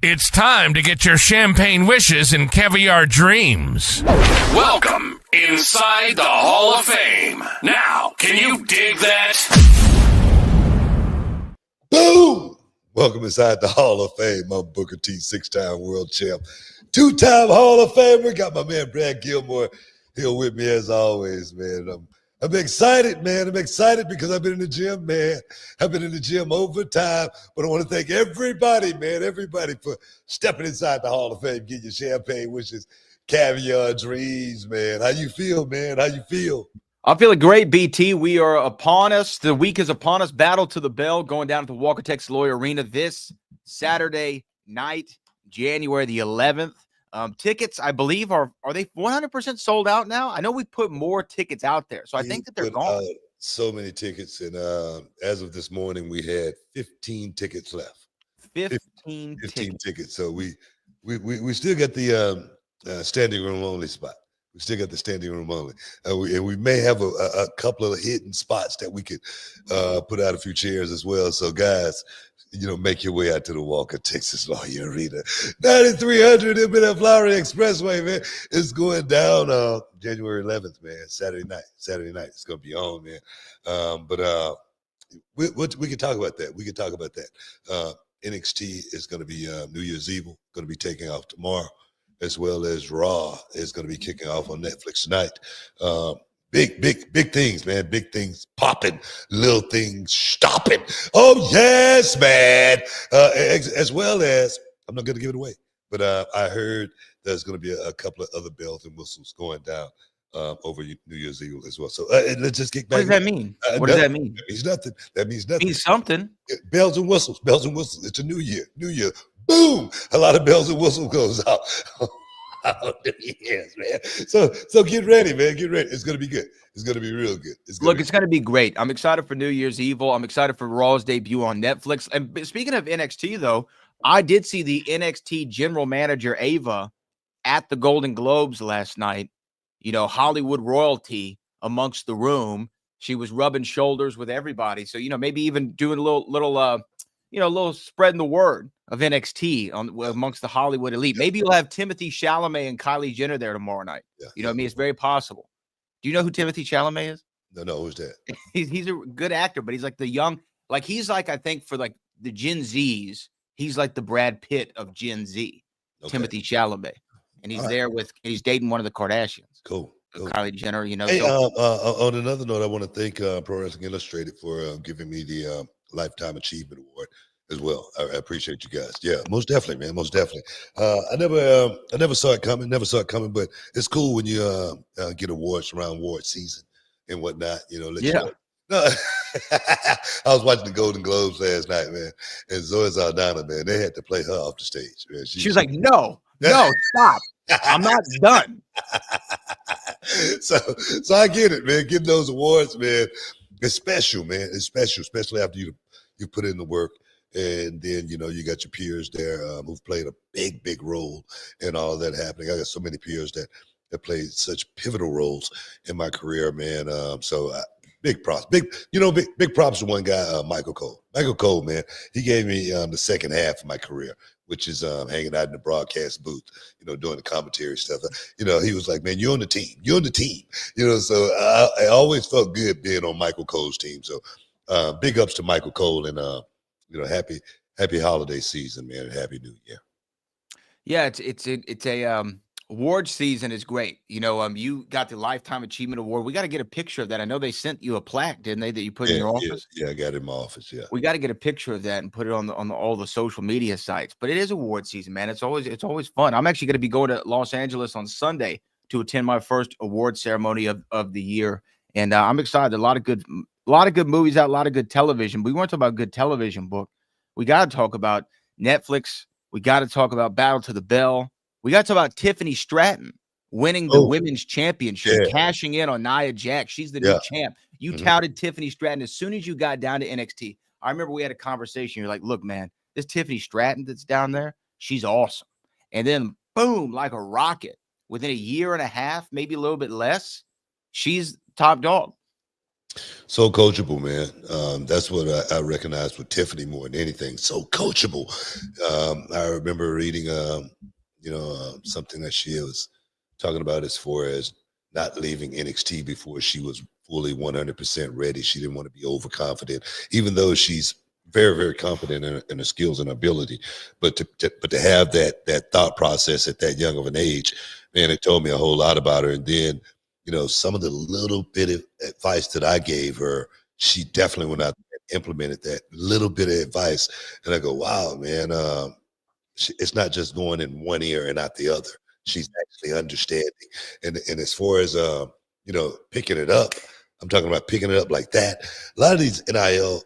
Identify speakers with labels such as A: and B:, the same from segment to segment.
A: It's time to get your champagne wishes and caviar dreams. Welcome inside the Hall of Fame. Now, can you dig that?
B: Boom! Welcome inside the Hall of Fame. I'm Booker T, six-time world champ, two-time Hall of Famer. Got my man Brad Gilmore here with me as always, man. I'm excited, man. I'm excited because I've been in the gym, man. I've been in the gym overtime, but I want to thank everybody, man, everybody for stepping inside the Hall of Fame, getting your champagne wishes, caviar dreams, man. How you feel, man? How you feel?
C: I'm feeling great, BT. We are upon us. The week is upon us. Battle to the bell going down at the Walker Texas Lawyer Arena this Saturday night, January the 11th. Tickets, I believe, are they 100% sold out now? I know we put more tickets out there, so I think that they're gone.
B: So many tickets, and as of this morning, we had 15 tickets left.
C: 15
B: tickets. So we still got the standing room only spot. We still got the standing room only, and we may have a couple of hidden spots that we could put out a few chairs as well. So guys, make your way out to the Walker Texas Lawyer Arena. 9300 MNF Lowry Expressway, man. It's going down January 11th, man. Saturday night. It's gonna be on, man. But we can talk about that. NXT is gonna be New Year's Eve, gonna be taking off tomorrow, as well as Raw is gonna be kicking off on Netflix tonight. Big things, man. Big things popping, little things stopping. Oh, yes, man. As well as, I'm not going to give it away, but I heard there's going to be a couple of other bells and whistles going down over New Year's Eve as well. So let's just get back.
C: What does that mean? What does that mean?
B: That means nothing. That means nothing.
C: It means something.
B: Bells and whistles. It's a new year. Boom. A lot of bells and whistles goes out. Oh, yes, man. So get ready, man. Get ready. It's gonna be good. It's gonna be real good. It's gonna be
C: great. I'm excited for New Year's Evil. I'm excited for Raw's debut on Netflix. And speaking of NXT, though, I did see the NXT general manager Ava at the Golden Globes last night. Hollywood royalty amongst the room. She was rubbing shoulders with everybody. So maybe even doing a little spreading the word of NXT amongst the Hollywood elite. Maybe you'll have Timothy Chalamet and Kylie Jenner there tomorrow night. Yeah. It's very possible. Do you know who Timothy Chalamet is?
B: No, who's that?
C: He's a good actor, but he's like the young, he's like, I think for like the Gen Zs, he's like the Brad Pitt of Gen Z, okay. Timothy Chalamet. And he's he's dating one of the Kardashians.
B: Cool.
C: Kylie Jenner,
B: Hey, on another note, I want to thank Pro Wrestling Illustrated for giving me the Lifetime Achievement Award as well. I appreciate you guys. Yeah, most definitely, man. Most definitely. I never saw it coming. But it's cool when you get awards around award season and whatnot. No, I was watching the Golden Globes last night, man, and Zoe Saldana, man, they had to play her off the stage, man.
C: She was like, "No, stop! I'm not done."
B: So I get it, man. Getting those awards, man, it's special, man. It's special, especially after you put in the work. And then, you got your peers there who've played a big role in all of that happening. I got so many peers that played such pivotal roles in my career, man. Big props. Big props to one guy, Michael Cole. Michael Cole, man, he gave me the second half of my career which is hanging out in the broadcast booth, doing the commentary stuff. He was like, man, you're on the team. You're on the team. So I always felt good being on Michael Cole's team. So big ups to Michael Cole, and happy holiday season, man, and happy new year.
C: Yeah, it's a award season is great. You got the Lifetime Achievement Award. We got to get a picture of that. I know they sent you a plaque, didn't they, that you put in your office?
B: Yeah, I got it in my office. Yeah,
C: we got to get a picture of that and put it on all the social media sites. But it is award season, man. It's always fun. I'm actually going to be going to Los Angeles on Sunday to attend my first award ceremony of the year, and I'm excited. A lot of good movies out, a lot of good television. We want to talk about good television, book. We got to talk about Netflix. We got to talk about Battle to the Bell. We got to talk about Tiffany Stratton winning the women's championship, cashing in on Nia Jax. She's the new champ. You touted Tiffany Stratton as soon as you got down to NXT. I remember we had a conversation. You're like, look, man, this Tiffany Stratton that's down there, she's awesome. And then, boom, like a rocket, within a year and a half, maybe a little bit less, she's top dog.
B: So coachable, man. That's what I recognize with Tiffany more than anything. So coachable. I remember reading, something that she was talking about as far as not leaving NXT before she was fully 100% ready. She didn't want to be overconfident, even though she's very, very confident in her skills and ability. But to have that thought process at that young of an age, man, it told me a whole lot about her. And then, some of the little bit of advice that I gave her, she definitely went out and implemented that little bit of advice. And I go, wow, man, it's not just going in one ear and out the other. She's actually understanding. And as far as, picking it up, I'm talking about picking it up like that. A lot of these NIL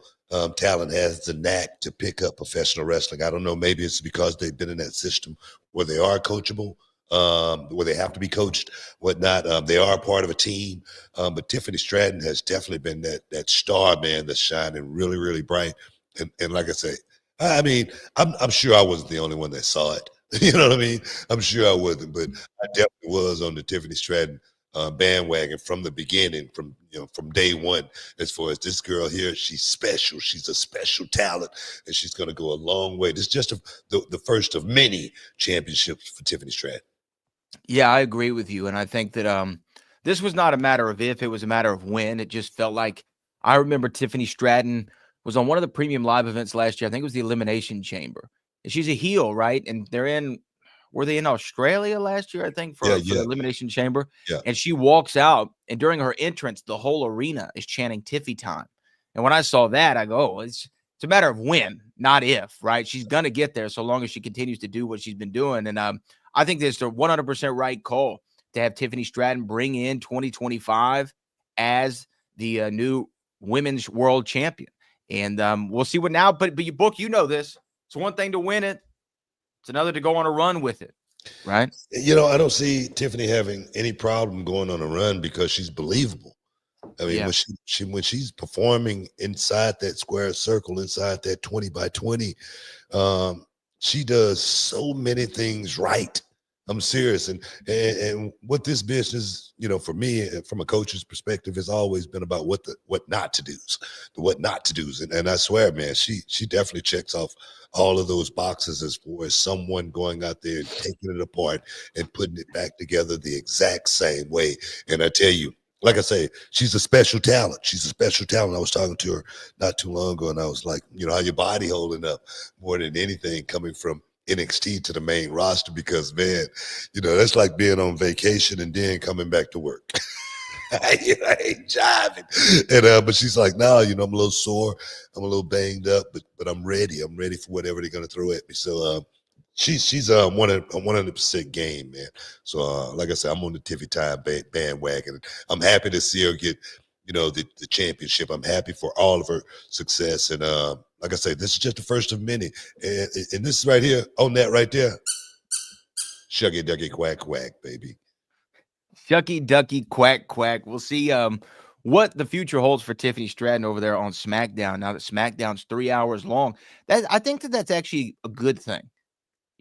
B: talent has the knack to pick up professional wrestling. I don't know, maybe it's because they've been in that system where they are coachable, where they have to be coached, whatnot. They are a part of a team. But Tiffany Stratton has definitely been that star, man, that's shining really, really bright. And like I say, I mean, I'm sure I wasn't the only one that saw it. You know what I mean? I'm sure I wasn't, but I definitely was on the Tiffany Stratton bandwagon from the beginning, from day one. As far as this girl here, she's special. She's a special talent, and she's going to go a long way. This is just the first of many championships for Tiffany Stratton.
C: Yeah, I agree with you, and I think that this was not a matter of if; it was a matter of when. It just felt like I remember Tiffany Stratton was on one of the premium live events last year. I think it was the Elimination Chamber. And she's a heel, right? And were they in Australia last year, I think, for the Elimination Chamber?
B: Yeah.
C: And she walks out, and during her entrance, the whole arena is chanting Tiffy time. And when I saw that, I go, it's a matter of when, not if, right? She's going to get there so long as she continues to do what she's been doing. And I think that's a 100% right call to have Tiffany Stratton bring in 2025 as the new women's world champion. And we'll see what now. But you book, this. It's one thing to win it. It's another to go on a run with it, right?
B: I don't see Tiffany having any problem going on a run because she's believable. I mean, when she's performing inside that square circle, inside that 20 by 20, she does so many things right. I'm serious. And what this business, for me, from a coach's perspective, has always been about what not to do's, the what not to do's. And I swear, man, she definitely checks off all of those boxes as far as someone going out there and taking it apart and putting it back together the exact same way. And I tell you, like I say, she's a special talent. She's a special talent. I was talking to her not too long ago, and I was like, how your body holding up more than anything coming from NXT to the main roster, because, man, that's like being on vacation and then coming back to work. I ain't jiving. And but she's like, no, I'm a little sore. I'm a little banged up, but I'm ready. I'm ready for whatever they're gonna throw at me. So she's a 100% game, man. So like I said, I'm on the Tiffy time bandwagon. I'm happy to see her get the championship. I'm happy for all of her success. And like I say, this is just the first of many. And this is right here, on that right there. Shucky ducky quack quack, baby.
C: Shucky ducky quack quack. We'll see what the future holds for Tiffany Stratton over there on SmackDown. Now that SmackDown's 3 hours long, I think that's actually a good thing.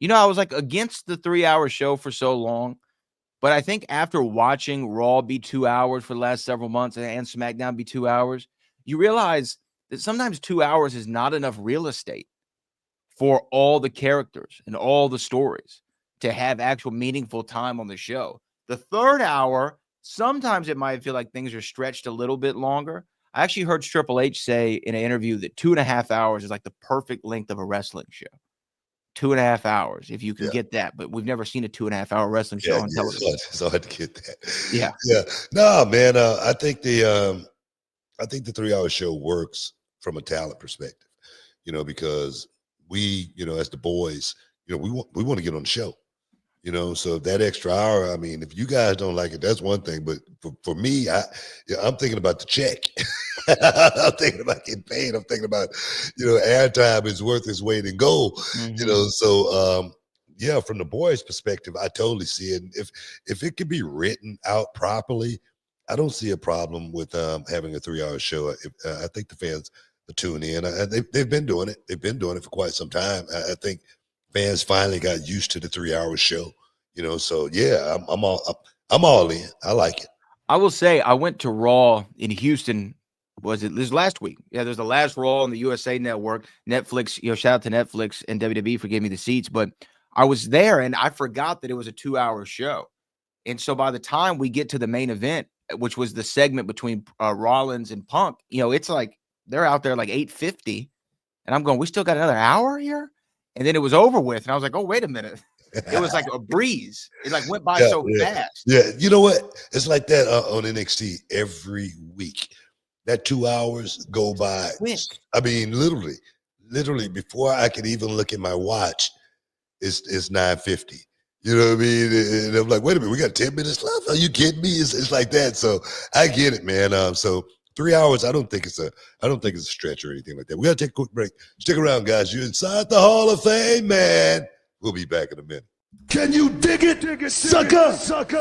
C: I was like against the 3-hour show for so long, but I think after watching Raw be 2 hours for the last several months and SmackDown be 2 hours, you realize that sometimes 2 hours is not enough real estate for all the characters and all the stories to have actual meaningful time on the show. The third hour, sometimes it might feel like things are stretched a little bit longer. I actually heard Triple H say in an interview that 2.5 hours is like the perfect length of a wrestling show. 2.5 hours, if you can get that. But we've never seen a 2.5 hour wrestling show on television.
B: It's hard to get that.
C: Yeah.
B: No, man. I think the 3-hour show works from a talent perspective, because we, as the boys, we want to get on the show. So that extra hour, I mean, if you guys don't like it, that's one thing. But for me, I'm thinking about the check. I'm thinking about getting paid. I'm thinking about, airtime is worth its weight in gold. So from the boys' perspective, I totally see it. If it could be written out properly, I don't see a problem with having a 3-hour show. I think the fans are tuning in. They've been doing it. They've been doing it for quite some time. I think fans finally got used to the 3-hour show, So yeah, I'm all in. I like it.
C: I will say I went to Raw in Houston. Was it this last week? Yeah, there's the last Raw on the USA Network. Netflix, shout out to Netflix and WWE for giving me the seats. But I was there and I forgot that it was a 2-hour show. And so by the time we get to the main event, which was the segment between Rollins and Punk, it's like they're out there like 8:50, and I'm going, we still got another hour here. And then it was over with. And I was like, oh, wait a minute. It was like a breeze. It like went by so fast.
B: Yeah. You know what? It's like that on NXT every week. That 2 hours go by.
C: Quick.
B: I mean, literally before I could even look at my watch, it's 9:50. You know what I mean? And I'm like, wait a minute, we got 10 minutes left. Are you kidding me? It's like that. So I get it, man. So 3 hours, I don't think it's a stretch or anything like that. We got to take a quick break. Stick around, guys. You're inside the Hall of Fame, man. We'll be back in a minute. Can you dig it, sucker?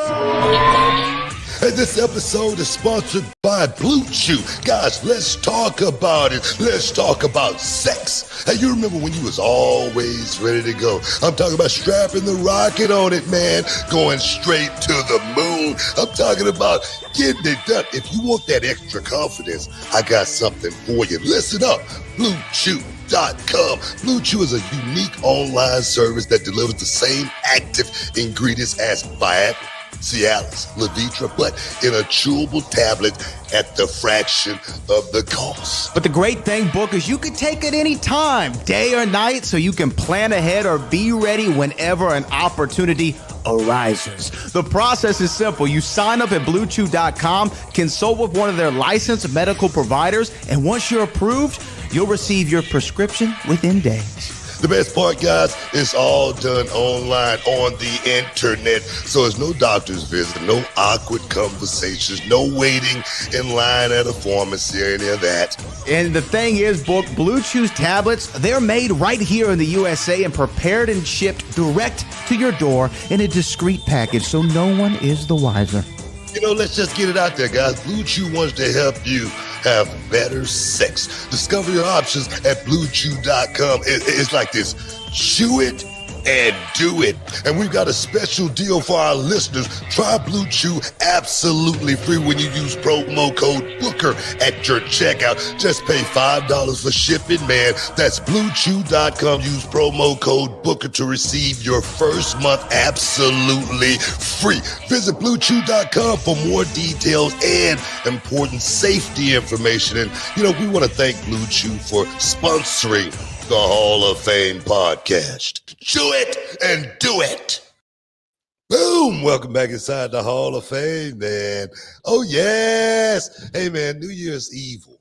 B: And this episode is sponsored by Blue Chew. Guys, let's talk about it. Let's talk about sex. Hey, you remember when you was always ready to go? I'm talking about strapping the rocket on it, man. Going straight to the moon. I'm talking about getting it done. If you want that extra confidence, I got something for you. Listen up. BlueChew.com. Blue Chew is a unique online service that delivers the same active ingredients as Viagra, Cialis, Levitra, but in a chewable tablet at the fraction of the cost.
D: But the great thing, Book, is you can take it any time, day or night, so you can plan ahead or be ready whenever an opportunity arises. The process is simple. You sign up at BlueChew.com, consult with one of their licensed medical providers, and once you're approved, you'll receive your prescription within days.
B: The best part, guys, it's all done online on the internet. So there's no doctor's visit, no awkward conversations, no waiting in line at a pharmacy or any of that.
D: And the thing is, Book, Blue Chew's tablets, they're made right here in the USA and prepared and shipped direct to your door in a discreet package, so no one is the wiser.
B: Let's just get it out there, guys. Blue Chew wants to help you have better sex. Discover your options at BlueChew.com. It's like this. Chew it and do it. And we've got a special deal for our listeners. Try Blue Chew absolutely free when you use promo code Booker at your checkout. Just pay $5 for shipping, man. That's BlueChew.com. Use promo code Booker to receive your first month absolutely free. Visit BlueChew.com for more details and important safety information. And, we want to thank Blue Chew for sponsoring the Hall of Fame podcast. Chew it and do it. Boom. Welcome back inside the Hall of Fame, man. Oh, yes. Hey, man, New Year's Evil.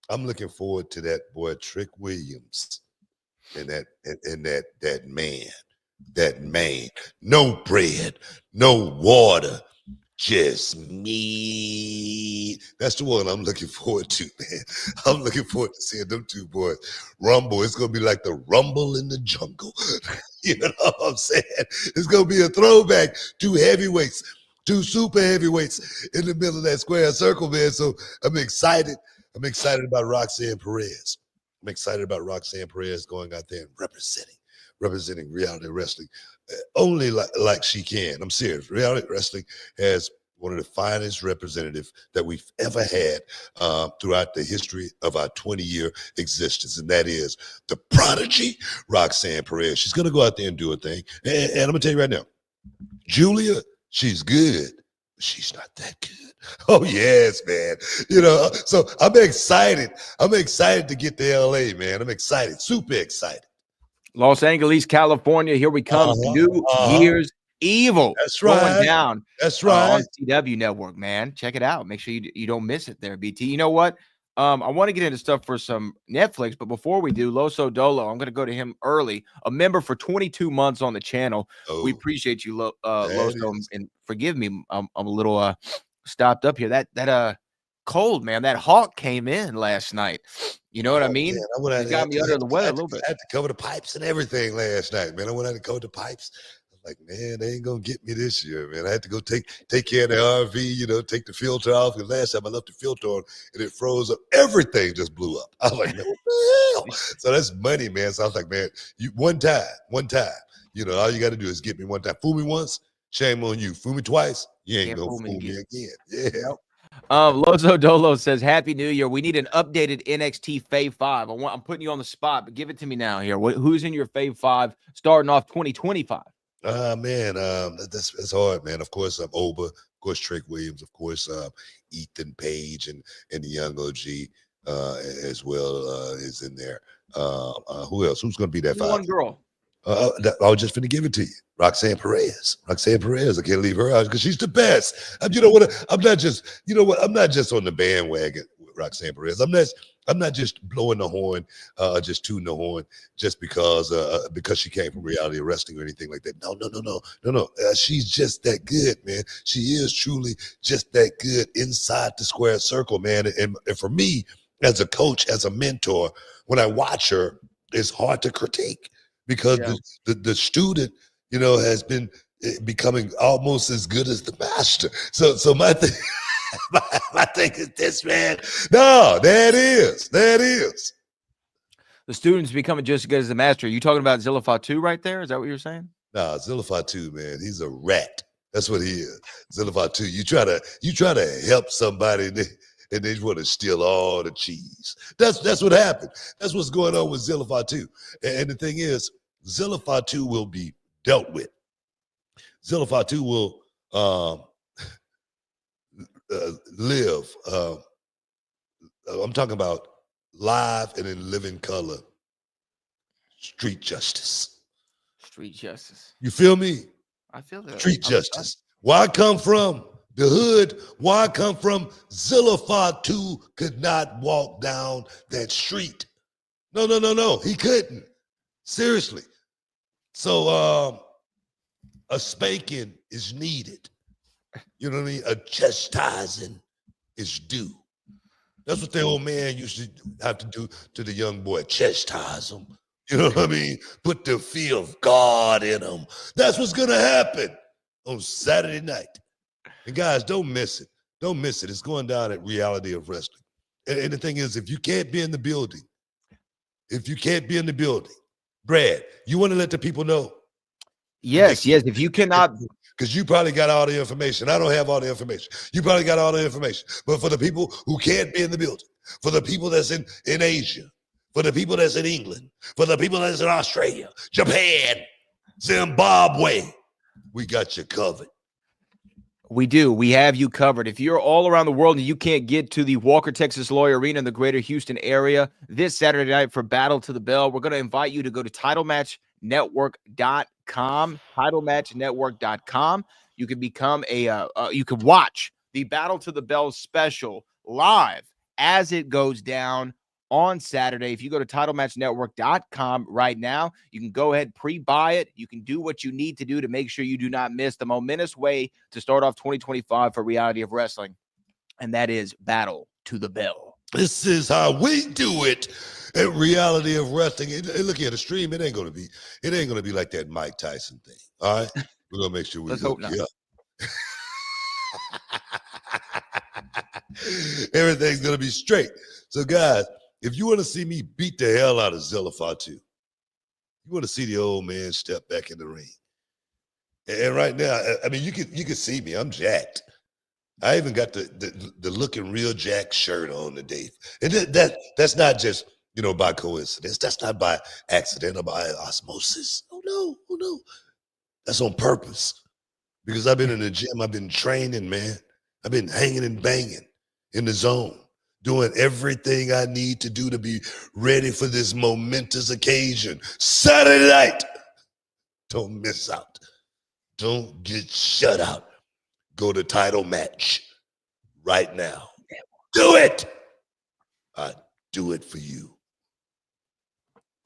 B: I'm looking forward to that boy, Trick Williams, and that man. No bread, no water, just me. That's the one I'm looking forward to, man. I'm looking forward to seeing them two boys rumble. It's going to be like the Rumble in the Jungle. You know what I'm saying? It's going to be a throwback. Two heavyweights, two super heavyweights in the middle of that square circle, man. So I'm excited. I'm excited about Roxanne Perez. I'm excited about Roxanne Perez going out there and representing reality wrestling only like she can. I'm serious. Reality wrestling has one of the finest representatives that we've ever had throughout the history of our 20-year existence, and that is the prodigy, Roxanne Perez. She's going to go out there and do a thing. And I'm going to tell you right now, Julia, she's good. She's not that good. Oh, yes, man. So I'm excited. I'm excited to get to LA, man. I'm excited, super excited.
C: Los Angeles, California. Here we come. New Year's Evil.
B: That's right.
C: Going down.
B: That's right.
C: On CW Network, man. Check it out. Make sure you don't miss it there, BT. You know what? I want to get into stuff for some Netflix, but before we do, Loso Dolo, I'm going to go to him early. A member for 22 months on the channel. We appreciate you, Loso, and forgive me. I'm a little stopped up here. That cold, man. That hawk came in last night. You know what I mean? It got me under the weather a little bit.
B: I had to cover the pipes and everything last night, man. I went out and covered the pipes. Like, man, they ain't gonna get me this year, man. I had to go take care of the RV, take the filter off. Because last time I left the filter on and it froze up, everything just blew up. I was like, man, what the hell? So that's money, man. So I was like, man, one time, all you got to do is get me one time. Fool me once, shame on you. Fool me twice, you ain't gonna fool me again. Yeah.
C: Nope. Lozo Dolo says, Happy New Year. We need an updated NXT Fave 5. I'm putting you on the spot, but give it to me now here. Who's in your Fave 5 starting off 2025?
B: Man, that's hard, man. Of course, Oba, of course, Trick Williams, of course, Ethan Page and the young OG as well is in there. Who else? Who's going to be that 5?
C: One girl.
B: I was just going to give it to you. Roxanne Perez. I can't leave her out because she's the best. You know what? I'm not just on the bandwagon with Roxanne Perez. I'm not just blowing the horn, just tooting the horn just because she came from reality wrestling or anything like that. No. She's just that good, man. She is truly just that good inside the square circle, man. And for me, as a coach, as a mentor, when I watch her, it's hard to critique because the student, has been becoming almost as good as the master. So my thing. My thing is this, man. No, that is.
C: The student's becoming just as good as the master. Are you talking about Zilla Fatu right there? Is that what you're saying?
B: Nah, Zilla Fatu, man. He's a rat. That's what he is. Zilla Fatu. You try to help somebody and they want to steal all the cheese. That's what happened. That's what's going on with Zilla Fatu. And the thing is, Zilla Fatu will be dealt with. Zilla Fatu will live. I'm talking about live and in living color. Street justice.
C: Street justice.
B: You feel me?
C: I feel that.
B: Street justice. Where I come from, the hood, where I come from, Zilla Fatu could not walk down that street. No. He couldn't. Seriously. So a spanking is needed. You know what I mean? A chastising is due. That's what the old man used to have to do to the young boy, chastise him. You know what I mean? Put the fear of God in him. That's what's going to happen on Saturday night. And guys, don't miss it. Don't miss it. It's going down at Reality of Wrestling. And the thing is, if you can't be in the building, Brad, you want to let the people know?
C: Yes. If you cannot...
B: Because you probably got all the information. I don't have all the information. You probably got all the information. But for the people who can't be in the building, for the people that's in Asia, for the people that's in England, for the people that's in Australia, Japan, Zimbabwe, we got you covered.
C: We do. We have you covered. If you're all around the world and you can't get to the Walker Texas Lloyd Arena in the greater Houston area this Saturday night for Battle to the Bell, we're going to invite you to go to titlematchnetwork.com. You can become you can watch the Battle to the Bell special live as it goes down on Saturday. If you go to titlematchnetwork.com right now, you can go ahead, pre-buy it. You can do what you need to do to make sure you do not miss the momentous way to start off 2025 for Reality of Wrestling, and that is Battle to the Bell.
B: This is how we do it at Reality of Wrestling. And look here, the stream, it ain't gonna be like that Mike Tyson thing. All right, we're gonna make sure we hook you up. Everything's gonna be straight. So, guys, if you want to see me beat the hell out of Zilla Fatu, you want to see the old man step back in the ring. And right now, I mean, you can see me. I'm jacked. I even got the looking real Jack shirt on today. And that's not just, by coincidence. That's not by accident or by osmosis. Oh no, oh no. That's on purpose. Because I've been in the gym, I've been training, man. I've been hanging and banging in the zone, doing everything I need to do to be ready for this momentous occasion. Saturday night. Don't miss out. Don't get shut out. Go to title match right now. Do it. I do it for you.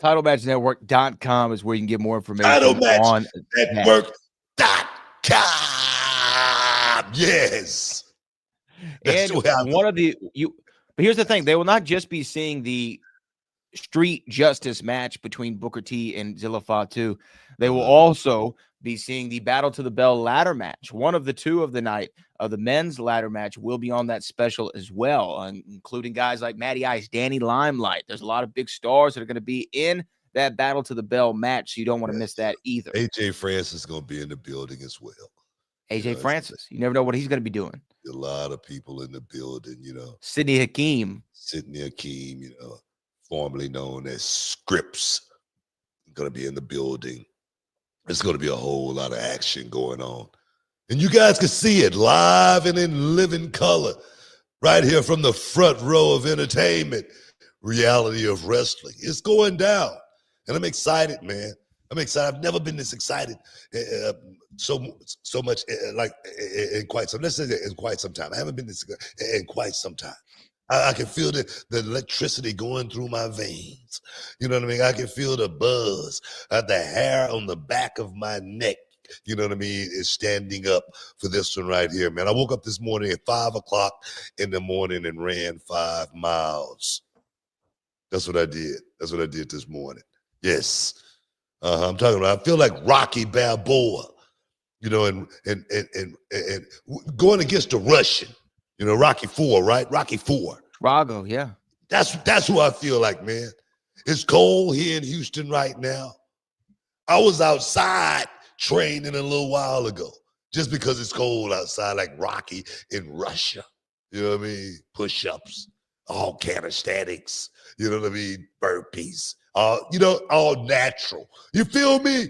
C: TitleMatchNetwork.com is where you can get more information
B: TitleMatch
C: on
B: Network.com. Yes. That's
C: and but here's the thing, they will not just be seeing the street justice match between Booker T and Zilla Fatu. They will also be seeing the Battle to the Bell ladder match. One of the two of the night of the men's ladder match will be on that special as well, including guys like Matty Ice, Danny Limelight. There's a lot of big stars that are going to be in that Battle to the Bell match, so you don't want to miss that either.
B: AJ Francis is going to be in the building as well.
C: AJ Francis, you never know what he's going to be doing.
B: A lot of people in the building,
C: Sydney Hakeem,
B: formerly known as Scripps, going to be in the building. There's going to be a whole lot of action going on. And you guys can see it live and in living color right here from the front row of entertainment, reality of wrestling. It's going down. And I'm excited, man. I'm excited. I've never been this excited so much in quite some. Let's say in quite some time. I haven't been this in quite some time. I can feel the electricity going through my veins. You know what I mean? I can feel the buzz. The hair on the back of my neck, is standing up for this one right here, man. I woke up this morning at 5 o'clock in the morning and ran 5 miles. That's what I did. That's what I did this morning. Yes. I'm talking about, I feel like Rocky Balboa, and going against the Russian. Rocky IV, right? Rocky IV.
C: Drago, yeah.
B: That's who I feel like, man. It's cold here in Houston right now. I was outside training a little while ago just because it's cold outside, like Rocky in Russia. You know what I mean? Push-ups, all calisthenics, you know what I mean? Burpees, all natural. You feel me?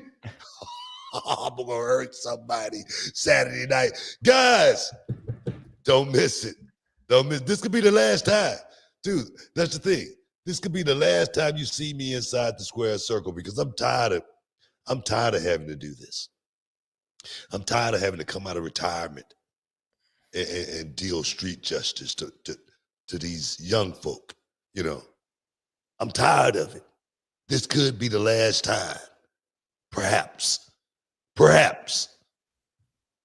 B: I'm going to hurt somebody Saturday night. Guys, don't miss it. Don't miss. This could be the last time. Dude, that's the thing. This could be the last time you see me inside the square circle because I'm tired of having to do this. I'm tired of having to come out of retirement and deal street justice to these young folk. I'm tired of it. This could be the last time. Perhaps.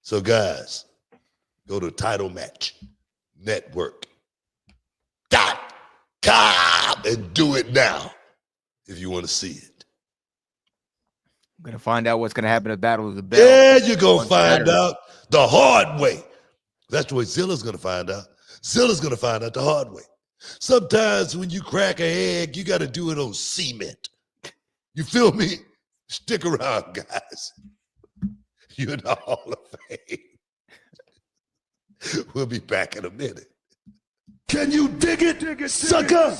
B: So guys, go to Title Match Network.com and do it now if you want to see it.
C: I'm going to find out what's going to happen at Battle of the Bell.
B: Yeah, you're going to find out the hard way. That's the way Zilla's going to find out. Zilla's going to find out the hard way. Sometimes when you crack an egg, you got to do it on cement. You feel me? Stick around, guys. You're in the Hall of Fame. We'll be back in a minute. Can you dig it, sucker?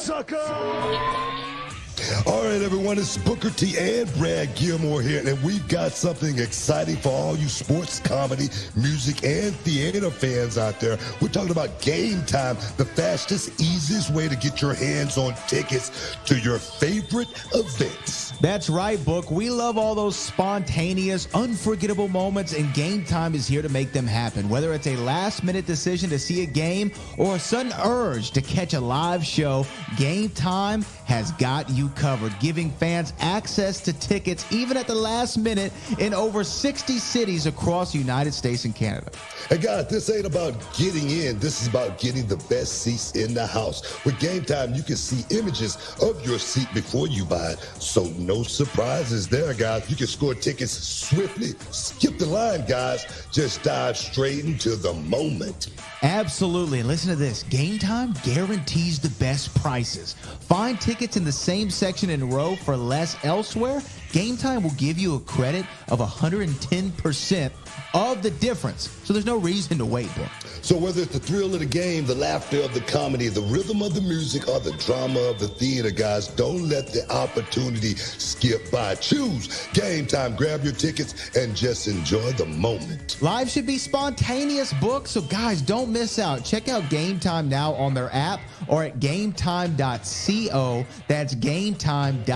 B: All right, everyone, it's Booker T and Brad Gilmore here, and we've got something exciting for all you sports, comedy, music, and theater fans out there. We're talking about GameTime, the fastest, easiest way to get your hands on tickets to your favorite events.
D: That's right, Book. We love all those spontaneous, unforgettable moments, and GameTime is here to make them happen. Whether it's a last-minute decision to see a game or a sudden urge to catch a live show, GameTime has got you covered, giving fans access to tickets even at the last minute in over 60 cities across the United States and Canada.
B: Hey guys, this ain't about getting in. This is about getting the best seats in the house. With GameTime, you can see images of your seat before you buy it, so no surprises there, guys. You can score tickets swiftly. Skip the line, guys. Just dive straight into the moment.
D: Absolutely. And listen to this. GameTime guarantees the best prices. Find tickets in the same section and row for less elsewhere. GameTime will give you a credit of 110% of the difference. So there's no reason to wait, bro.
B: So whether it's the thrill of the game, the laughter of the comedy, the rhythm of the music, or the drama of the theater, guys, don't let the opportunity skip by. Choose Game Time. Grab your tickets and just enjoy the moment.
D: Live should be spontaneous, book. So guys, don't miss out. Check out Game Time now on their app or at gametime.co. That's gametime.co.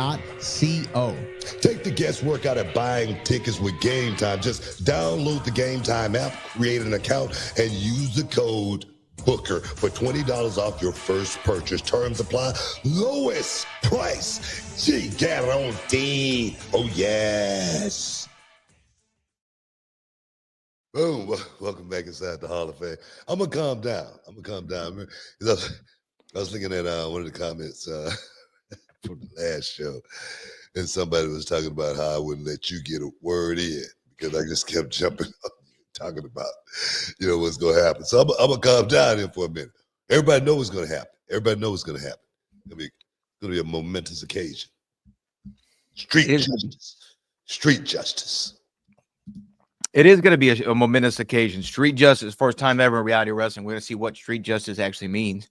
B: Take the guesswork out of buying tickets with Game Time. Just download the Game Time app, create an account, and use the code BOOKER for $20 off your first purchase. Terms apply. Lowest price. G guarantee. Oh, yes. Boom. Welcome back inside the Hall of Fame. I'm going to calm down. I was looking at one of the comments from the last show. And somebody was talking about how I wouldn't let you get a word in because I just kept jumping up talking about, what's going to happen. So I'm going to calm down here for a minute. Everybody knows what's going to happen. It's going to be a momentous occasion. Street justice.
C: It is going to be a momentous occasion. Street justice, first time ever in reality wrestling. We're going to see what street justice actually means.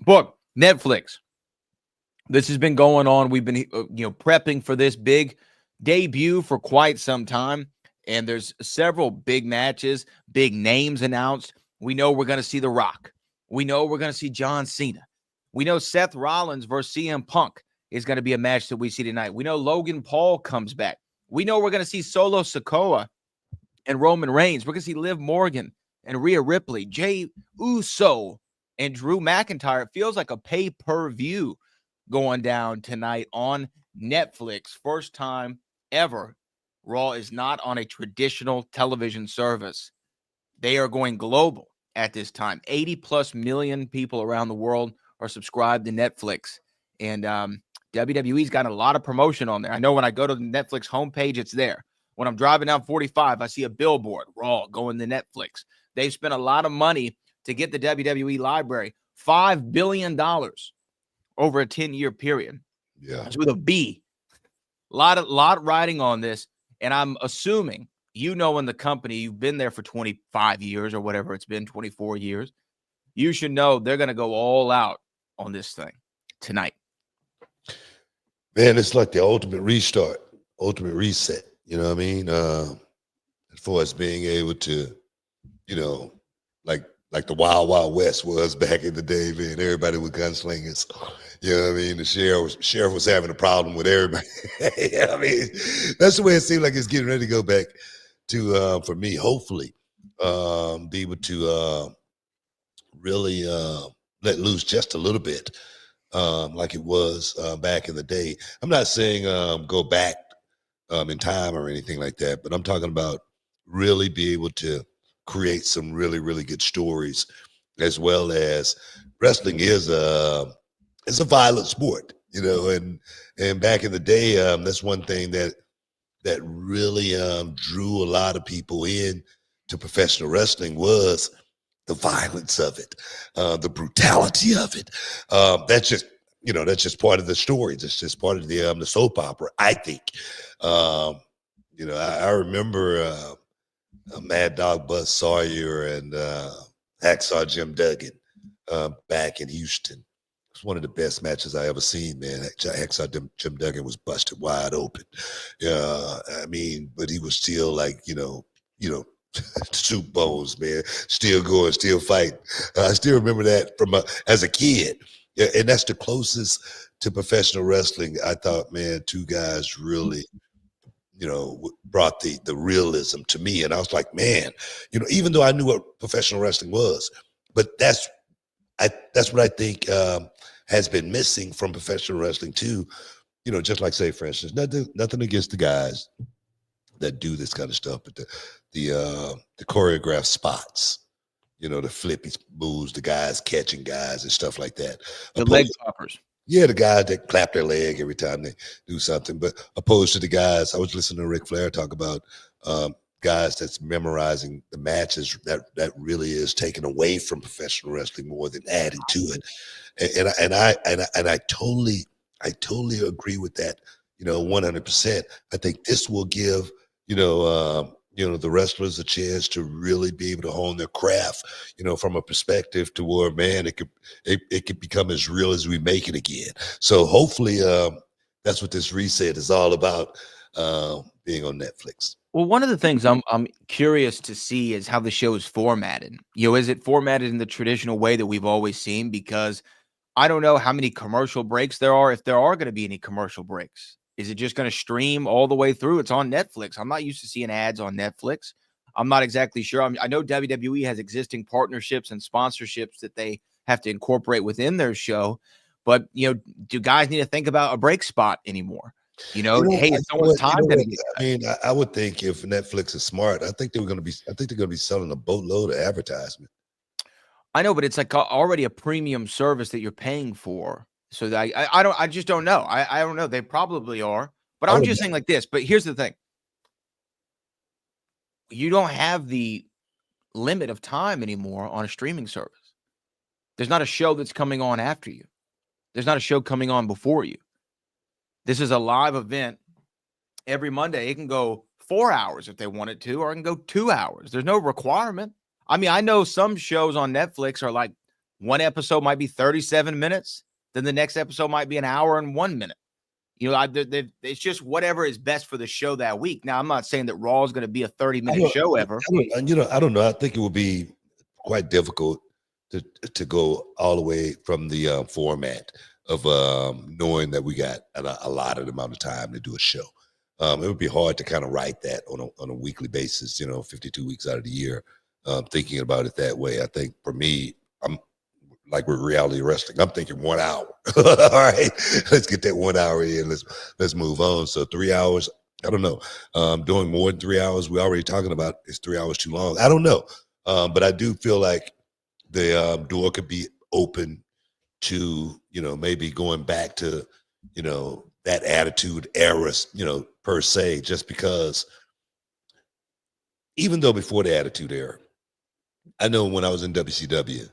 C: Book, Netflix. This has been going on. We've been, prepping for this big debut for quite some time. And there's several big matches, big names announced. We know we're going to see The Rock. We know we're going to see John Cena. We know Seth Rollins versus CM Punk is going to be a match that we see tonight. We know Logan Paul comes back. We know we're going to see Solo Sikoa and Roman Reigns. We're going to see Liv Morgan and Rhea Ripley, Jey Uso and Drew McIntyre. It feels like a pay-per-view going down tonight on Netflix. First time ever Raw is not on a traditional television service. They are going global at this time. 80+ million people around the world are subscribed to Netflix. And WWE's got a lot of promotion on there. I know when I go to the Netflix homepage, it's there. When I'm driving down 45, I see a billboard, Raw, going to Netflix. They've spent a lot of money to get the WWE library, $5 billion over a 10-year period.
B: Yeah.
C: It's with a B. Lot riding on this. And I'm assuming, in the company, you've been there for 25 years or whatever it's been, 24 years. You should know they're going to go all out on this thing tonight.
B: Man, it's like the ultimate restart, ultimate reset. You know what I mean? As far as being able to, like the Wild Wild West was back in the day, man. Everybody with gunslingers. You know what I mean? The sheriff was having a problem with everybody. You know what I mean? That's the way it seemed like it's getting ready to go back to, for me, hopefully, be able to really let loose just a little bit, like it was back in the day. I'm not saying go back in time or anything like that, but I'm talking about really be able to create some really, really good stories, as well as wrestling is it's a violent sport, and back in the day, that's one thing that really drew a lot of people in to professional wrestling was the violence of it, the brutality of it. That's just part of the story. That's just part of the soap opera, I think. I remember Mad Dog Buzz Sawyer and Hacksaw Jim Duggan back in Houston. It's one of the best matches I ever seen, man. Hacksaw Jim Duggan was busted wide open. But he was still like, soup bones, man. Still going, still fighting. I still remember that from as a kid. Yeah, and that's the closest to professional wrestling. I thought, man, two guys really, brought the realism to me. And I was like, man, even though I knew what professional wrestling was, but that's what I think has been missing from professional wrestling too. Just like, say, for instance, nothing against the guys that do this kind of stuff, but the choreographed spots, the flippy moves, the guys catching guys and stuff like that.
C: The leg poppers.
B: Yeah, the guys that clap their leg every time they do something, but opposed to the guys, I was listening to Ric Flair talk about guys that's memorizing the matches that really is taken away from professional wrestling more than adding to it. And I totally agree with that 100%. I think this will give, the wrestlers a chance to really be able to hone their craft, from a perspective to where, man, it could become as real as we make it again. So hopefully that's what this reset is all about, being on Netflix.
C: Well, one of the things I'm curious to see is how the show is formatted. Is it formatted in the traditional way that we've always seen? Because I don't know how many commercial breaks there are, if there are going to be any commercial breaks. Is it just going to stream all the way through? It's on Netflix. I'm not used to seeing ads on Netflix. I'm not exactly sure. I know WWE has existing partnerships and sponsorships that they have to incorporate within their show. But, do guys need to think about a break spot anymore? Hey, it's almost time to get
B: I mean, I would think if Netflix is smart, I think they're going to be selling a boatload of advertisement.
C: I know, but it's like already a premium service that you're paying for. So that I just don't know. I don't know. They probably are, but I'm just saying like this. But here's the thing. You don't have the limit of time anymore on a streaming service. There's not a show that's coming on after you. There's not a show coming on before you. This is a live event every Monday. It can go 4 hours if they want it to, or it can go 2 hours. There's no requirement. I mean, I know some shows on Netflix are like one episode might be 37 minutes. Then the next episode might be an hour and 1 minute. It's just whatever is best for the show that week. Now, I'm not saying that Raw is going to be a 30-minute show ever.
B: I don't know. I think it would be quite difficult to go all the way from the format of knowing that we got a lot of amount of time to do a show. It would be hard to kind of write that on a weekly basis, 52 weeks out of the year, thinking about it that way. I think for me, I'm like with reality wrestling, I'm thinking 1 hour. All right, let's get that 1 hour in. Let's move on. So 3 hours, I don't know. Doing more than 3 hours, we're already talking about is 3 hours too long. I don't know. But I do feel like the door could be open to, maybe going back to, that attitude era, per se, just because even though before the attitude era, I know when I was in WCW,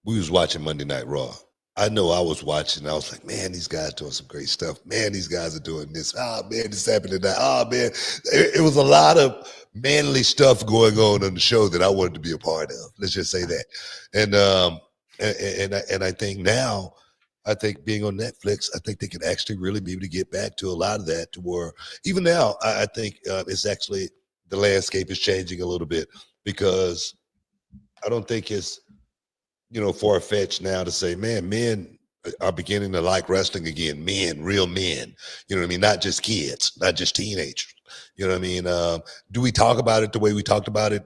B: we was watching Monday Night Raw. I know I was watching. I was like, man, these guys doing some great stuff. Man, these guys are doing this. Oh, man, this happened tonight. Oh, man. It was a lot of manly stuff going on the show that I wanted to be a part of. Let's just say that. And I think now, I think being on Netflix, I think they can actually really be able to get back to a lot of that, to where even now, I think it's actually the landscape is changing a little bit, because I don't think it's, far-fetched now to say, man, men are beginning to like wrestling again. Men, real men, you know what I mean? Not just kids, not just teenagers. You know what I mean? Do we talk about it the way we talked about it,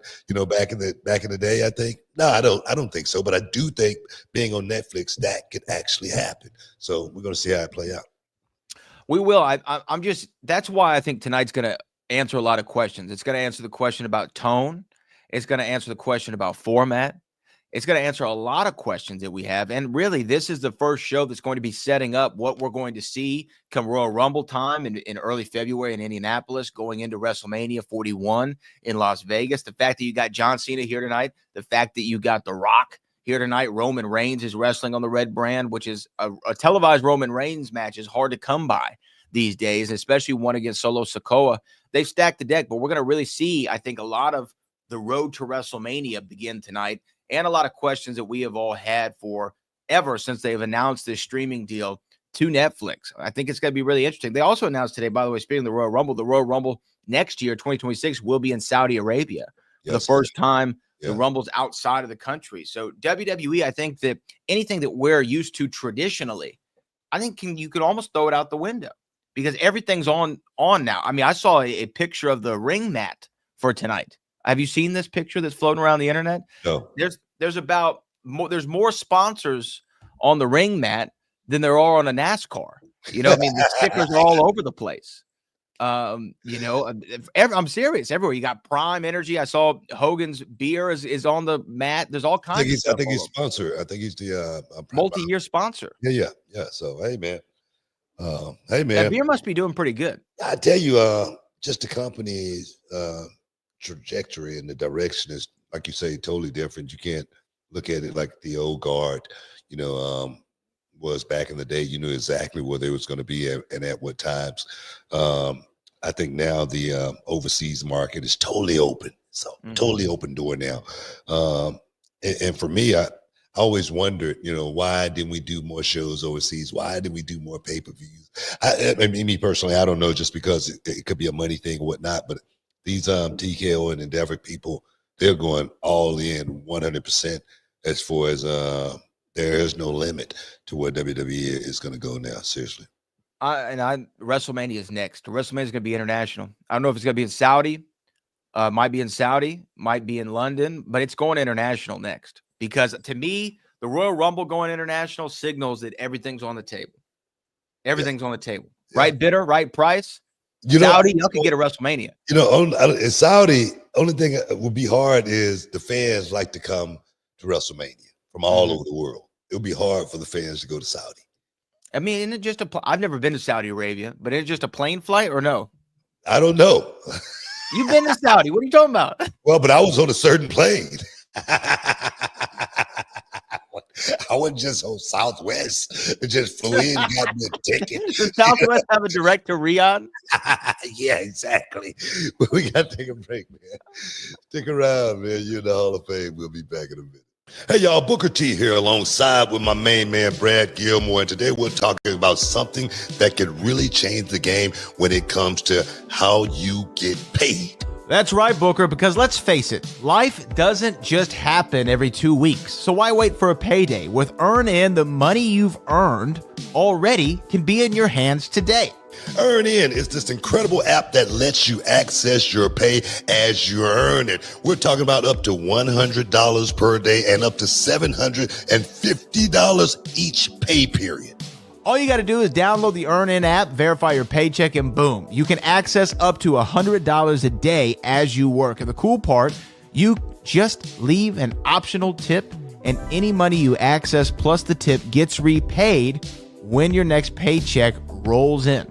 B: back in the day? I think no, I don't think so. But I do think being on Netflix, that could actually happen. So we're going to see how it play out.
C: We will. I'm just, that's why I think tonight's going to answer a lot of questions. It's going to answer the question about tone. It's going to answer the question about format. It's going to answer a lot of questions that we have. And really, this is the first show that's going to be setting up what we're going to see come Royal Rumble time in early February in Indianapolis, going into WrestleMania 41 in Las Vegas. The fact that you got John Cena here tonight, the fact that you got The Rock here tonight, Roman Reigns is wrestling on the red brand, which is a televised Roman Reigns match is hard to come by these days, especially one against Solo Sikoa. They've stacked the deck, but we're going to really see, I think, a lot of the road to WrestleMania begin tonight. And a lot of questions that we have all had for ever since they've announced this streaming deal to Netflix. I think it's going to be really interesting. They also announced today, by the way, speaking of the Royal Rumble next year, 2026, will be in Saudi Arabia for the first time. Yeah. The Rumble's outside of the country. So WWE, I think that anything that we're used to traditionally, I think you could almost throw it out the window, because everything's on now. I mean, I saw a picture of the ring mat for tonight. Have you seen this picture that's floating around the internet?
B: No.
C: There's more sponsors on the ring mat than there are on a NASCAR. I mean, the stickers are all over the place. I'm serious. Everywhere you got Prime Energy. I saw Hogan's beer is on the mat. There's all kinds of stuff.
B: I think he's sponsor. I think he's the
C: multi-year sponsor.
B: Yeah. So hey man.
C: That beer must be doing pretty good.
B: I tell you, just the company's trajectory and the direction is, like you say, totally different. You can't look at it like the old guard, was back in the day. You knew exactly where they was going to be at, and at what times. I think now the overseas market is totally open. So totally open door now. And for me, I always wondered, why didn't we do more shows overseas? Why didn't we do more pay-per-views? I mean, me personally, I don't know, just because it could be a money thing or whatnot, but these TKO and Endeavor people, they're going all in 100% as far as there is no limit to where WWE is going to go now. Seriously.
C: WrestleMania is next. WrestleMania is going to be international. I don't know if it's going to be in Saudi. Might be in Saudi, might be in London, but it's going international next. Because to me, the Royal Rumble going international signals that everything's on the table. Everything's on the table. Yeah. Right bidder, right price. Saudi, y'all can get a WrestleMania.
B: In Saudi, only thing that would be hard is the fans like to come to WrestleMania from all over the world. It would be hard for the fans to go to Saudi.
C: I mean, isn't it just I've never been to Saudi Arabia, but is it just a plane flight or no?
B: I don't know.
C: You've been to Saudi. What are you talking about?
B: Well, but I was on a certain plane. I wasn't just on Southwest. It just flew in, got me a ticket.
C: Does Southwest have a direct to Riyadh?
B: Yeah, exactly. But we got to take a break, man. Stick around, man. You're in the Hall of Fame. We'll be back in a minute. Hey, y'all, Booker T here alongside with my main man, Brad Gilmore. And today we're talking about something that could really change the game when it comes to how you get paid.
D: That's right, Booker, because let's face it, life doesn't just happen every 2 weeks. So why wait for a payday? With EarnIn, the money you've earned already can be in your hands today.
B: EarnIn is this incredible app that lets you access your pay as you earn it. We're talking about up to $100 per day and up to $750 each pay period.
D: All you got to do is download the EarnIn app, verify your paycheck, and boom, you can access up to $100 a day as you work. And the cool part, you just leave an optional tip, and any money you access plus the tip gets repaid when your next paycheck rolls in.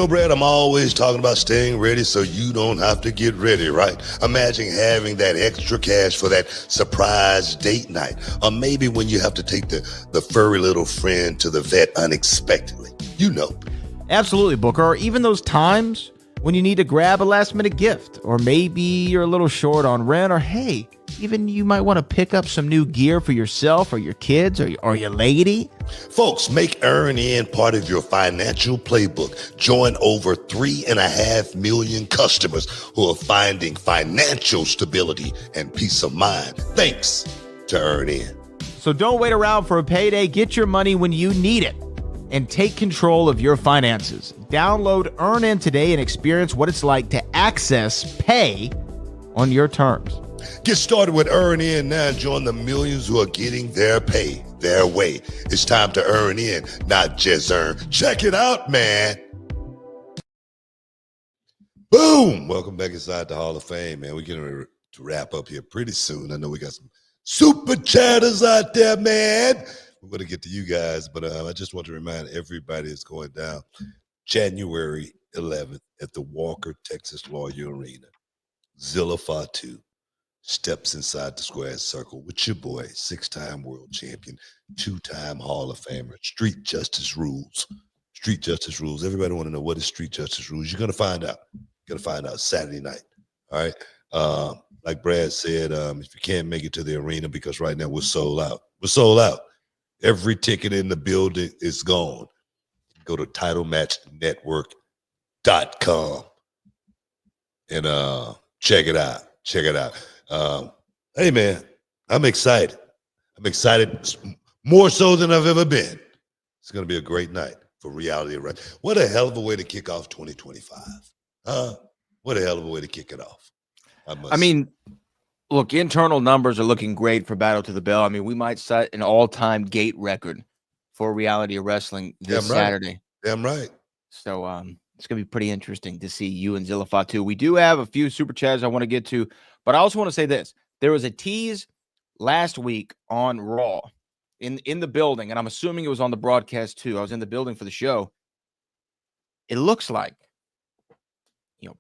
B: Brad, I'm always talking about staying ready so you don't have to get ready, right? Imagine having that extra cash for that surprise date night, or maybe when you have to take the furry little friend to the vet unexpectedly.
D: Absolutely, Booker. Or even those times when you need to grab a last-minute gift, or maybe you're a little short on rent, or hey, even you might want to pick up some new gear for yourself or your kids or your lady.
B: Folks, make EarnIn part of your financial playbook. Join over 3.5 million customers who are finding financial stability and peace of mind thanks to EarnIn.
D: So don't wait around for a payday. Get your money when you need it and take control of your finances. Download EarnIn today and experience what it's like to access pay on your terms.
B: Get started with EarnIn now and join the millions who are getting their pay their way. It's time to earn in, not just earn. Check it out, man. Boom. Welcome back inside the Hall of Fame, man. We're getting ready to wrap up here pretty soon. I know we got some super chatters out there, man. We're going to get to you guys, but I just want to remind everybody it's going down January 11th at the Walker, Texas Lawyer Arena. Zilla Fatu steps inside the square circle with your boy, 6-time world champion, 2-time Hall of Famer. Street Justice Rules. Street Justice Rules. Everybody want to know what is Street Justice Rules. You're going to find out. You're going to find out Saturday night. All right. Like Brad said, if you can't make it to the arena, because right now we're sold out. We're sold out. Every ticket in the building is gone. Go to titlematchnetwork.com and check it out. Check it out. Hey, man, I'm excited. I'm excited more so than I've ever been. It's going to be a great night for Reality of Wrestling. What a hell of a way to kick off 2025. What a hell of a way to kick it off.
C: I mean, look, internal numbers are looking great for Battle to the Bell. I mean, we might set an all-time gate record for Reality of Wrestling this Saturday.
B: Damn right.
C: So it's going to be pretty interesting to see you and Zilla Fatu. We do have a few super chats I want to get to, but I also want to say this. There was a tease last week on Raw in the building, and I'm assuming it was on the broadcast too. I was in the building for the show. It looks like,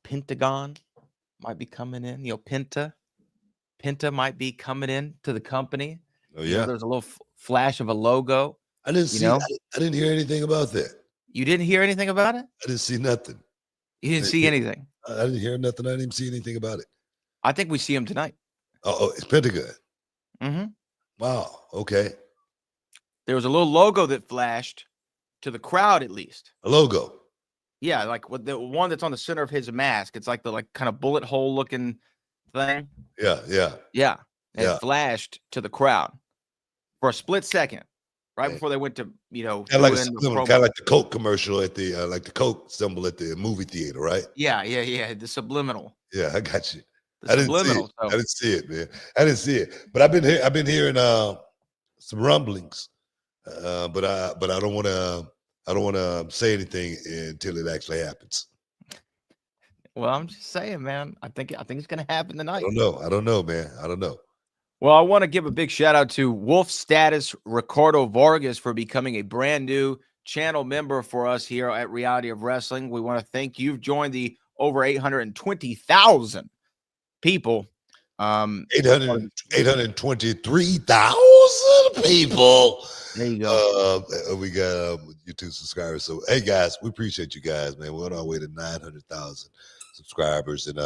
C: Pentagon might be coming in. Penta might be coming in to the company.
B: Oh, yeah.
C: There's a little flash of a logo.
B: I didn't
C: You
B: see.
C: know,
B: I didn't hear anything about that.
C: you didn't hear anything about it.
B: I didn't see nothing.
C: You didn't see anything.
B: I didn't hear nothing. I didn't even see anything about it.
C: I think we see him tonight.
B: Oh, it's Pentagon.
C: Mm-hmm.
B: Wow. Okay.
C: There was a little logo that flashed to the crowd, at least.
B: A logo.
C: Yeah, like with the one that's on the center of his mask. It's like the kind of bullet hole looking thing.
B: Yeah. Yeah.
C: Yeah. And
B: Yeah.
C: it flashed to the crowd for a split second, right
B: Yeah.
C: before they went to,
B: Kind of like the Coke commercial at the like the Coke symbol at the movie theater, right?
C: Yeah. The subliminal.
B: Yeah, I got you.
C: The
B: I didn't see it.
C: subliminal.
B: I didn't see it, man. I didn't see it. But I've been hearing some rumblings. But I don't want to say anything until it actually happens.
C: Well, I'm just saying, man. I think it's gonna happen tonight.
B: I don't know, man. I don't know.
C: Well, I want to give a big shout out to Wolf Status Ricardo Vargas for becoming a brand new channel member for us here at Reality of Wrestling. We want to thank you. You've joined the over 820,000 people.
B: 823,000 people.
C: There you go.
B: We got YouTube subscribers. So, hey, guys, we appreciate you guys, man. We're on our way to 900,000 subscribers. And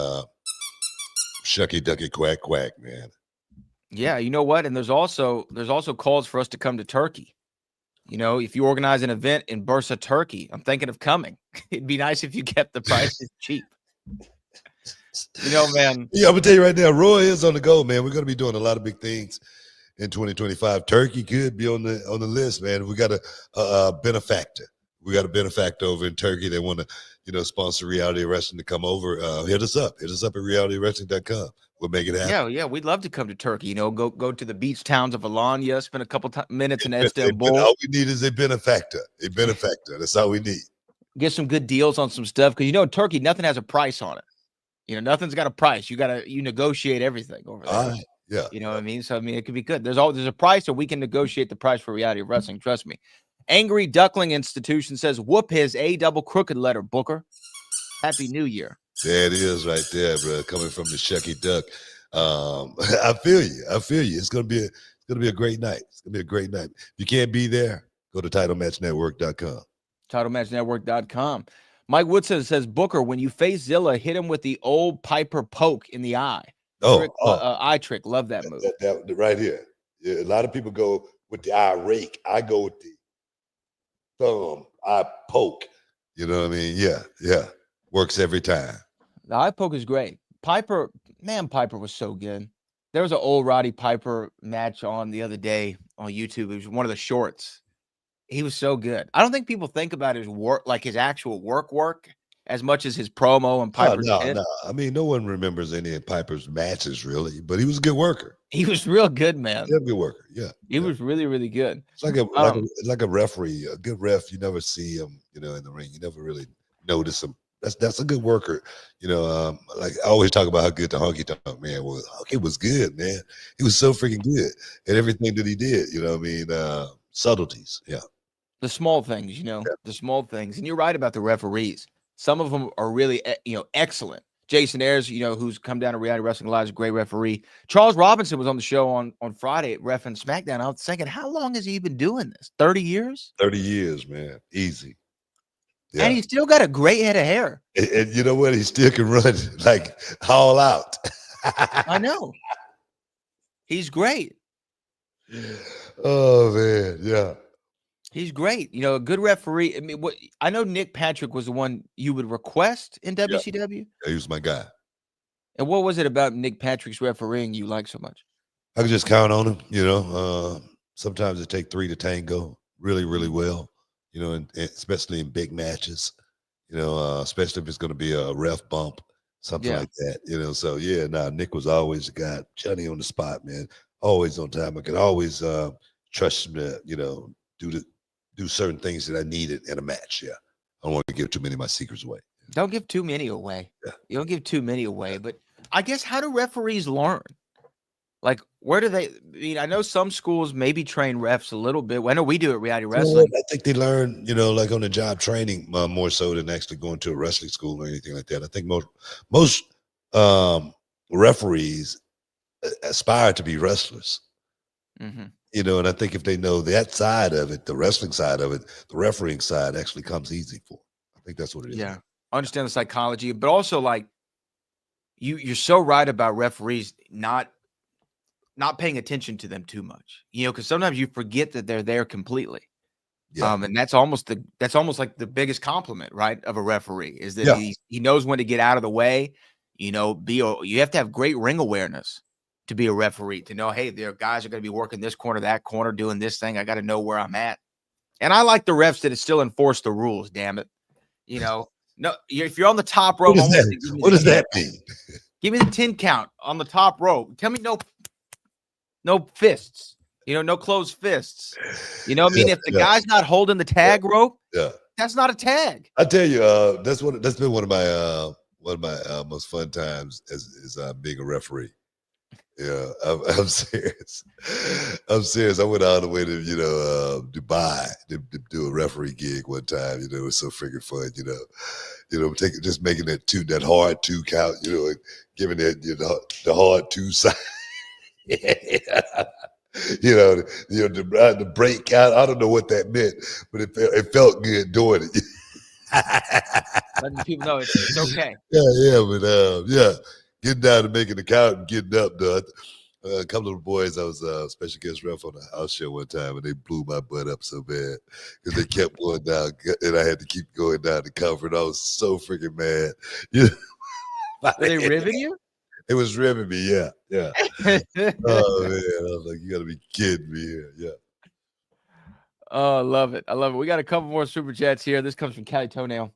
B: shucky ducky quack quack, man.
C: Yeah, you know what? And there's also calls for us to come to Turkey. You know, if you organize an event in Bursa, Turkey, I'm thinking of coming. It'd be nice if you kept the prices cheap. You know, man.
B: Yeah, I'm gonna tell you right now, Roy is on the go, man. We're gonna be doing a lot of big things in 2025. Turkey could be on the list, man. We got a benefactor. We got a benefactor over in Turkey. They want to, sponsor Reality Wrestling to come over. Hit us up. Hit us up at realitywrestling.com. We'll make it happen.
C: Yeah, we'd love to come to Turkey. You know, go to the beach towns of Alanya, spend a couple minutes in Istanbul.
B: All we need is a benefactor. A benefactor. That's all we need.
C: Get some good deals on some stuff because in Turkey, nothing has a price on it. Nothing's got a price. You negotiate everything over there.
B: All right. Yeah.
C: You know what I mean? So it could be good. There's a price, or we can negotiate the price for Reality of Wrestling. Trust me. Angry Duckling Institution says, "Whoop his A double crooked letter, Booker. Happy New Year."
B: There it is, right there, bro. Coming from the Shucky Duck. I feel you. It's gonna be a great night. It's gonna be a great night. If you can't be there, go to TitleMatchNetwork.com.
C: TitleMatchNetwork.com. Mike Woodson says, "Booker, when you face Zilla, hit him with the old Piper poke in the eye. Eye trick. Love that move.
B: That right here. Yeah, a lot of people go with the eye rake. I go with the thumb, eye poke. You know what I mean? Yeah. Works every time.
C: The eye poke is great. Piper was so good. There was an old Roddy Piper match on the other day on YouTube. It was one of the shorts. He was so good. I don't think people think about his work, like his actual work as much as his promo and Piper's head.
B: No. I mean, no one remembers any of Piper's matches really, but he was a good worker.
C: He was real good, man.
B: He was a good worker. Yeah.
C: He was really, really good.
B: It's like a referee, a good ref. You never see him, in the ring. You never really notice him. That's a good worker. Like I always talk about how good the Honky Tonk Man was. Honky was good, man. He was so freaking good at everything that he did. Subtleties. Yeah.
C: The small things, the small things. And you're right about the referees. Some of them are really, excellent. Jason Ayers, who's come down to Reality Wrestling Live, is a great referee. Charles Robinson was on the show on Friday, ref and SmackDown. I was thinking, how long has he been doing this? 30 years?
B: 30 years, man. Easy. Yeah.
C: And he's still got a great head of hair.
B: And you know what? He still can run like all out.
C: I know. He's great.
B: Oh, man. Yeah.
C: He's great. A good referee. I mean, I know Nick Patrick was the one you would request in WCW.
B: Yeah, he was my guy.
C: And what was it about Nick Patrick's refereeing you like so much?
B: I could just count on him, sometimes it takes three to tango really, really well, and especially in big matches, especially if it's going to be a ref bump, something like that, So, Nick was always the guy, Johnny on the spot, man, always on time. I could always trust him to, do certain things that I needed in a match. Yeah. I don't want to give too many of my secrets away.
C: Don't give too many away.
B: Yeah.
C: You don't give too many away. But I guess, how do referees learn? Like, where do they? I mean, I know some schools maybe train refs a little bit. I know we do at Reality Wrestling.
B: I think they learn, like on the job training more so than actually going to a wrestling school or anything like that. I think most referees aspire to be wrestlers.
C: Mm-hmm.
B: And I think if they know that side of it, the wrestling side of it, the refereeing side actually comes easy for 'em. I think that's what it is.
C: Yeah. I understand the psychology, but also like you're so right about referees not paying attention to them too much. Because sometimes you forget that they're there completely.
B: Yeah.
C: And that's almost like the biggest compliment, right, of a referee is that
B: Yeah.
C: he knows when to get out of the way. You have to have great ring awareness to be a referee, to know, hey, there are guys are going to be working this corner, that corner, doing this thing. I got to know where I'm at. And I like the refs that still enforce the rules. Damn it, no, if you're on the top rope,
B: What does that mean?
C: Give me the 10 count on the top rope. Tell me no fists. No closed fists. If the guy's not holding the tag rope, that's not a tag.
B: I tell you, that's been one of my most fun times as being a referee. Yeah, I'm serious. I'm serious. I went all the way to Dubai to do a referee gig one time. It was so freaking fun. Just making that hard 2 count. And giving it the hard 2 side. The break out. I don't know what that meant, but it felt good doing it.
C: Letting people know it's okay.
B: But getting down to making the count and getting up. A couple of the boys, I was a special guest ref on a house show one time, and they blew my butt up so bad because they kept going down, and I had to keep going down the cover, and I was so freaking mad.
C: Were they ribbing you?
B: It was ribbing me, yeah. Oh man, I was like, you got to be kidding me here, yeah.
C: Oh, I love it. We got a couple more super chats here. This comes from Cali Toenail.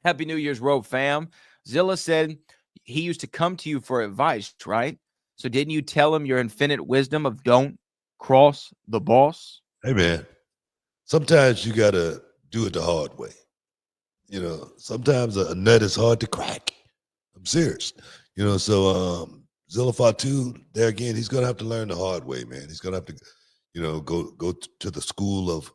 C: Happy New Year's, Rope fam. Zilla said he used to come to you for advice, right? So didn't you tell him your infinite wisdom of don't cross the boss?
B: Hey man, sometimes you got to do it the hard way. Sometimes a nut is hard to crack. I'm serious. So Zilla Fatu, there again, he's gonna have to learn the hard way, man. He's gonna have to, go to the school of,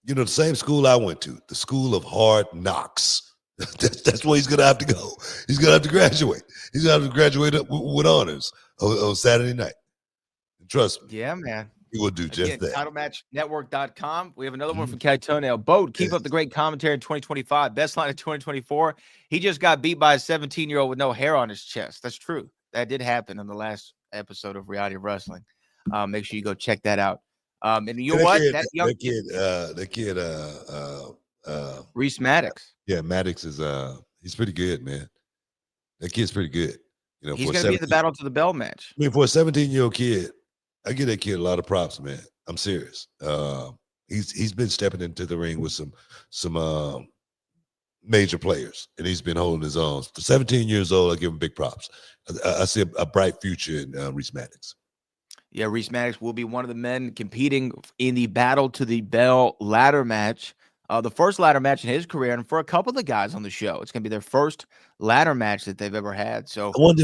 B: the same school I went to, the school of hard knocks. That's where he's gonna have to go. He's gonna have to graduate. He's gonna have to graduate with honors on Saturday night. Trust me.
C: Yeah, man.
B: He will do just that.
C: TitleMatchNetwork.com. We have another one from Cali Toenail. Boat, keep up the great commentary in 2025. Best line of 2024. He just got beat by a 17-year-old with no hair on his chest. That's true. That did happen in the last episode of Reality of Wrestling. Make sure you go check that out. And you know what?
B: That kid,
C: Reese Maddox.
B: Yeah, Maddox is he's pretty good, man. That kid's pretty good.
C: He's gonna be in the Battle to the Bell match.
B: I mean, for a 17-year-old kid, I give that kid a lot of props, man. I'm serious. He's been stepping into the ring with some major players, and he's been holding his own. For 17 years old, I give him big props. I see a bright future in Reese Maddox.
C: Yeah, Reese Maddox will be one of the men competing in the Battle to the Bell ladder match. The first ladder match in his career, and for a couple of the guys on the show, it's going to be their first ladder match that they've ever had. So
B: I wonder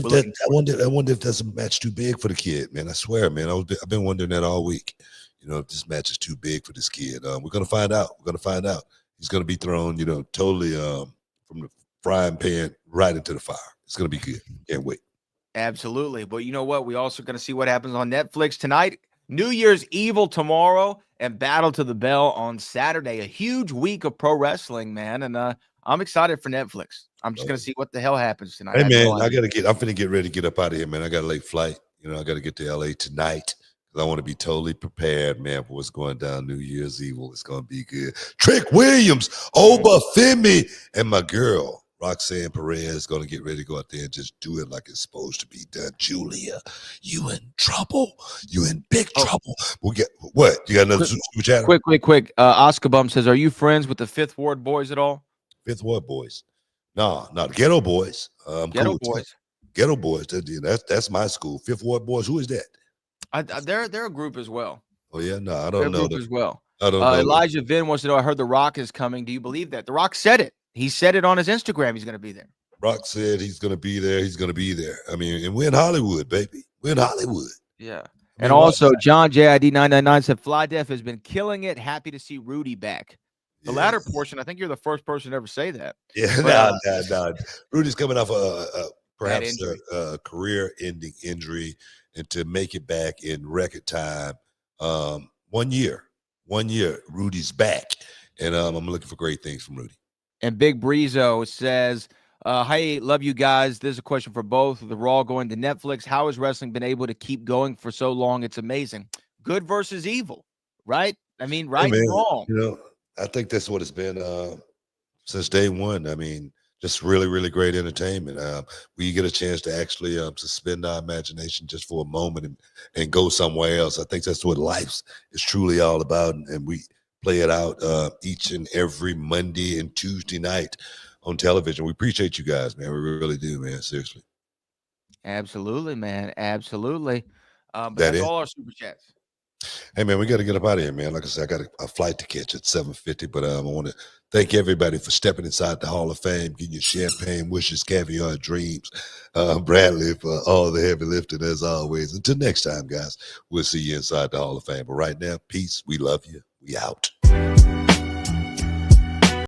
B: if that's a match too big for the kid, man. I swear, man. I've been wondering that all week. If this match is too big for this kid. We're gonna find out. He's gonna be thrown, totally from the frying pan right into the fire. It's gonna be good. Can't wait.
C: Absolutely. But you know what? We also going to see what happens on Netflix tonight. New Year's Evil tomorrow and Battle to the Bell on Saturday. A huge week of pro wrestling, man. And I'm excited for Netflix. I'm just going to see what the hell happens tonight.
B: Hey, man, I'm finna get ready to get up out of here, man. I got a late flight. I got to get to LA tonight. I want to be totally prepared, man, for what's going down New Year's Evil. It's going to be good. Trick Williams, Obafemi, and my girl, Roxanne Perez, is going to get ready to go out there and just do it like it's supposed to be done. Julia, you in trouble. You in big trouble. We'll get what? You got another super chat?
C: Quick. Oscar Bum says, are you friends with the Fifth Ward boys at all?
B: Fifth Ward boys? No, not Ghetto Boys.
C: Ghetto Boys.
B: Ghetto Boys. That's my school. Fifth Ward boys. Who is that?
C: They're a group as well.
B: Oh yeah, no, I don't know.
C: As well.
B: I don't know.
C: Elijah Vin wants to know. I heard The Rock is coming. Do you believe that? The Rock said it. He said it on his Instagram. He's going to be there.
B: Rock said he's going to be there. He's going to be there. I mean, and we're in Hollywood, baby. We're in Hollywood.
C: Yeah. And also, John JID 999 said Fly Def has been killing it. Happy to see Rudy back. The latter portion, I think you're the first person to ever say that.
B: Yeah, nah. Rudy's coming off perhaps a career-ending injury, and to make it back in record time 1 year, Rudy's back, and I'm looking for great things from Rudy.
C: And Big Breezo says, hey, love you guys. There's a question for both. The Raw going to Netflix. How has wrestling been able to keep going for so long? It's amazing. Good versus evil, right? I mean, right and wrong.
B: You know, I think that's what it's been since day one. I mean, just really, really great entertainment. We get a chance to actually suspend our imagination just for a moment and go somewhere else. I think that's what life is truly all about. And we play it out each and every Monday and Tuesday night on television. We appreciate you guys, man. We really do, man. Seriously.
C: Absolutely, man. Absolutely. But that's all our super chats.
B: Hey, man, we got to get up out of here, man. Like I said, I got a flight to catch at 7:50, but I want to thank everybody for stepping inside the Hall of Fame, getting your champagne wishes, caviar dreams. Bradley for all the heavy lifting, as always. Until next time, guys, we'll see you inside the Hall of Fame. But right now, peace. We love you. We out.